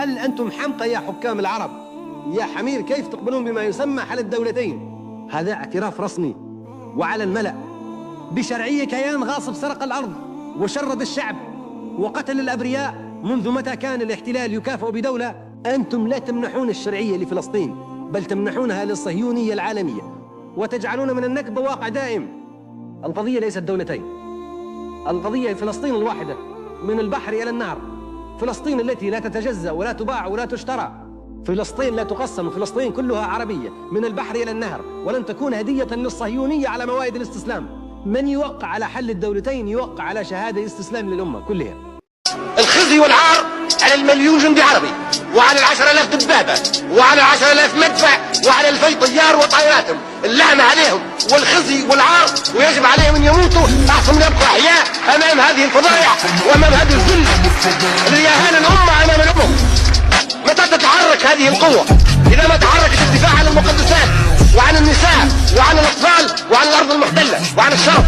هل أنتم حمقى يا حكام العرب يا حمير؟ كيف تقبلون بما يسمى حل الدولتين؟ هذا اعتراف رسمي وعلى الملأ بشرعية كيان غاصب سرق الأرض وشرد الشعب وقتل الأبرياء. منذ متى كان الاحتلال يكافئ بدولة؟ أنتم لا تمنحون الشرعية لفلسطين، بل تمنحونها للصهيونية العالمية، وتجعلون من النكبة واقع دائم. القضية ليست دولتين، القضية فلسطين الواحدة من البحر إلى النهر، فلسطين التي لا تتجزأ ولا تباع ولا تشترى، فلسطين لا تقسم، فلسطين كلها عربية من البحر إلى النهر، ولن تكون هدية للصهيونية على موائد الاستسلام. من يوقع على حل الدولتين يوقع على شهادة استسلام للأمة كلها. الخزي والعار على المليون جندي عربي، وعلى 10,000 دبابة، وعلى 10,000 مدفع، وعلى 2000 طيار وطائراتهم. اللعنة عليهم والخزي والعار، ويجب عليهم أن يموتوا أحسن من يبقوا أحياء أمام هذه الفضائح وأمام هذه الذل اللي أهان الأمة أمام الأمم. متى تتحرك هذه القوة؟ إذا ما تحركت الدفاع عن المقدسات وعن النساء وعن الأطفال وعن الأرض المحتلة وعن الشرف.